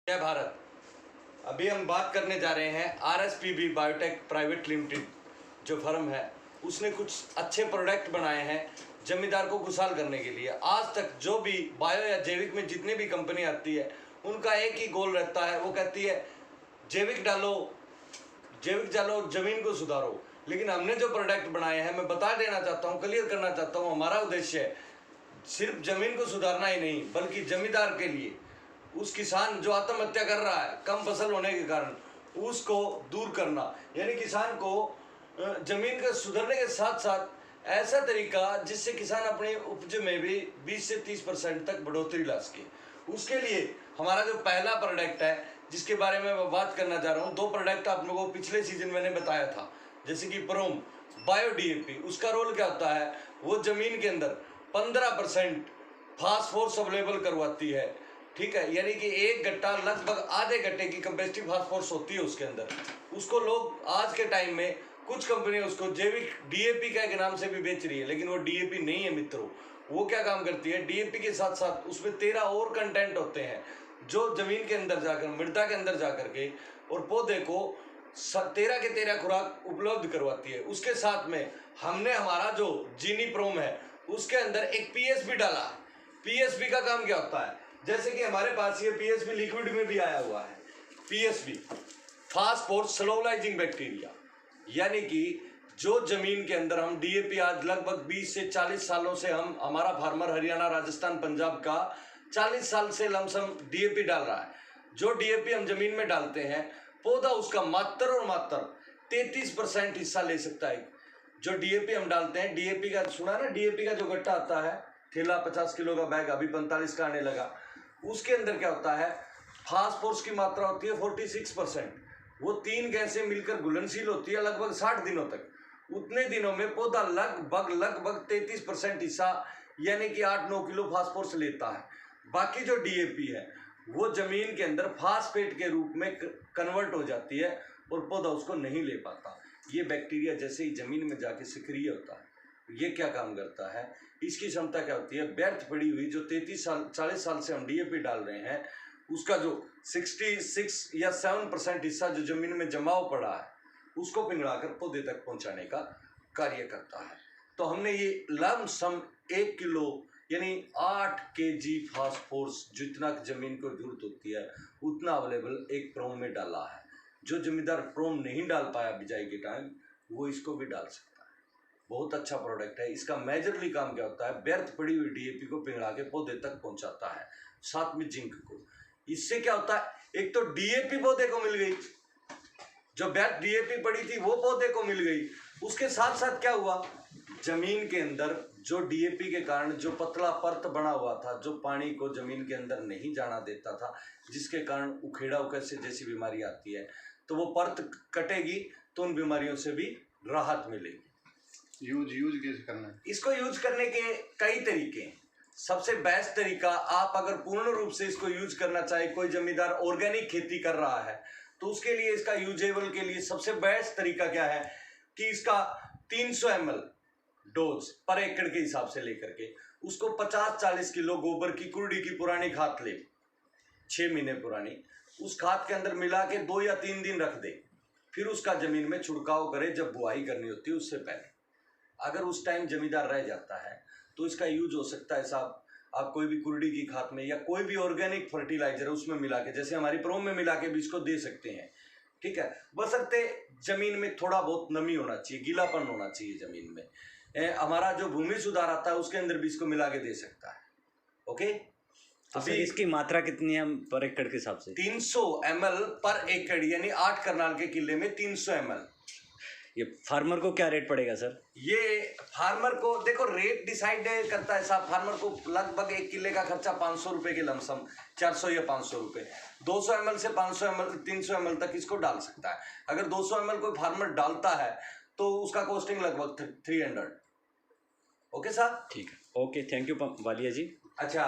जय भारत। अभी हम बात करने जा रहे हैं RSPB बायोटेक प्राइवेट लिमिटेड जो फर्म है, उसने कुछ अच्छे प्रोडक्ट बनाए हैं जमींदार को खुशहाल करने के लिए। आज तक जो भी बायो या जैविक में जितने भी कंपनी आती है उनका एक ही गोल रहता है, वो कहती है जैविक डालो जमीन को सुधारो। लेकिन हमने जो प्रोडक्ट बनाए हैं, मैं बता देना चाहता हूँ, क्लियर करना चाहता हूँ, हमारा उद्देश्य है सिर्फ जमीन को सुधारना ही नहीं, बल्कि जमींदार के लिए, उस किसान जो आत्महत्या कर रहा है कम फसल होने के कारण, उसको दूर करना। यानी किसान को जमीन का सुधरने के साथ साथ ऐसा तरीका जिससे किसान अपनी उपज में भी 20 से 30% तक बढ़ोतरी ला सके। उसके लिए हमारा जो पहला प्रोडक्ट है जिसके बारे में मैं बात करना चाह रहा हूँ, दो प्रोडक्ट आप लोगों को पिछले सीजन मैंने बताया था, जैसे कि प्रोम बायो DAP। उसका रोल क्या होता है, वो जमीन के अंदर 15% फास्फोरस अवेलेबल करवाती है। ठीक है, यानी कि एक गट्टा लगभग आधे गट्टे की कंपेस्टिव फास्फोरस होती है उसके अंदर। उसको लोग आज के टाइम में कुछ कंपनियां उसको जैविक DAP का एक नाम से भी बेच रही है, लेकिन वो DAP नहीं है मित्रों। वो क्या काम करती है, DAP के साथ साथ उसमें 13 और कंटेंट होते हैं जो जमीन के अंदर जाकर, मृदा के अंदर जाकर के और पौधे को 13 के 13 खुराक उपलब्ध करवाती है। उसके साथ में हमने हमारा जो जीनी प्रोम है उसके अंदर एक PSP डाला। PSP का काम क्या होता है, जैसे कि हमारे पास ये PSP लिक्विड में भी आया हुआ है, PSP फास्फोरस सोलुबलाइजिंग बैक्टीरिया। यानी कि जो जमीन के अंदर हम DAP आज लगभग 20 से 40 सालों से हमारा फार्मर हरियाणा, राजस्थान, पंजाब का 40 साल से लमसम DAP डाल रहा है। जो DAP हम जमीन में डालते हैं, पौधा उसका मात्र और मात्र 33% हिस्सा ले सकता है। जो DAP हम डालते हैं, DAP का सुना ना, DAP का जो गट्टा आता है, थैला 50 किलो का बैग अभी 45 का आने लगा, उसके अंदर क्या होता है, फास्फोरस की मात्रा होती है 46%। वो 3 गैसें मिलकर घुलनशील होती है लगभग 60 दिनों तक। उतने दिनों में पौधा लगभग 33% हिस्सा यानी कि 8-9 किलो फास्फोरस लेता है। बाकी जो DAP है वो जमीन के अंदर फास्फेट के रूप में कन्वर्ट हो जाती है और पौधा उसको नहीं ले पाता। ये बैक्टीरिया जैसे ही जमीन में जाके सक्रिय होता है, ये क्या काम करता है, इसकी क्षमता क्या होती है, व्यर्थ पड़ी हुई जो 40 साल से हम DAP डाल रहे हैं, उसका जो 66 या 7% हिस्सा जो जमीन में जमाव पड़ा है, उसको पिघलाकर पौधे तक पहुंचाने का कार्य करता है। तो हमने ये लमसम 1 किलो यानी 8 kg फास्फोरस, जितना जमीन को जरूरत होती है उतना अवेलेबल एक प्रोम में डाला है। जो जमींदार प्रोम नहीं डाल पाया बिजाई के टाइम, वो इसको भी डाल सकता है। बहुत अच्छा प्रोडक्ट है। इसका मेजरली काम क्या होता है, व्यर्थ पड़ी हुई DAP को पिघला के पौधे तक पहुंचाता है, साथ में जिंक को। इससे क्या होता है, एक तो DAP पौधे को मिल गई, जो व्यर्थ DAP पड़ी थी वो पौधे को मिल गई। उसके साथ साथ क्या हुआ, जमीन के अंदर जो DAP के कारण जो पतला परत बना हुआ था, जो पानी को जमीन के अंदर नहीं जाना देता था, जिसके कारण उखेड़ा उखड़ जैसी बीमारी आती है, तो वो परत कटेगी तो उन बीमारियों से भी राहत मिलेगी। यूज कैसे करना है इसको? यूज करने के कई तरीके हैं। सबसे बेस्ट तरीका, आप अगर पूर्ण रूप से इसको यूज करना चाहे, कोई जमींदार ऑर्गेनिक खेती कर रहा है तो उसके लिए, इसका यूजेबल के लिए सबसे बेस्ट तरीका क्या है कि इसका 300 ml डोज पर एकड़ के हिसाब से लेकर के उसको 50-40 किलो गोबर की कुर्डी की पुरानी खाद ले, 6 महीने पुरानी, उस खाद के अंदर मिला के 2 या 3 दिन रख दे, फिर उसका जमीन में छिड़काव करे जब बुआई करनी होती है उससे पहले। अगर उस टाइम जमींदार रह जाता है तो इसका यूज हो सकता है साहब, आप कोई भी कुर्डी की खाद में या कोई भी ऑर्गेनिक फर्टिलाइजर उसमें मिला के, जैसे हमारी प्रोम में मिला के भी इसको दे सकते हैं। ठीक है, बशर्ते जमीन में थोड़ा बहुत नमी होना चाहिए, गीलापन होना चाहिए जमीन में। हमारा जो भूमि सुधार आता है उसके अंदर भी इसको मिला के दे सकता है। ओके, तो अभी इसकी मात्रा कितनी है पर एकड़ के हिसाब से? 300 ml पर एकड़, यानी 8 करनाल के किले में 300 ml। ये फार्मर को क्या रेट पड़ेगा सर? ये फार्मर को देखो, रेट डिसाइड करता है साहब, फार्मर को लगभग 1 किले का खर्चा 500 रुपये के लमसम, 400 या 500 रुपये। 200 ml से 500 ml 300 ml तक इसको डाल सकता है। अगर 200 ml कोई फार्मर डालता है तो उसका कॉस्टिंग लगभग 300। ओके साहब, ठीक है, ओके, थैंक यू वालिया जी। अच्छा।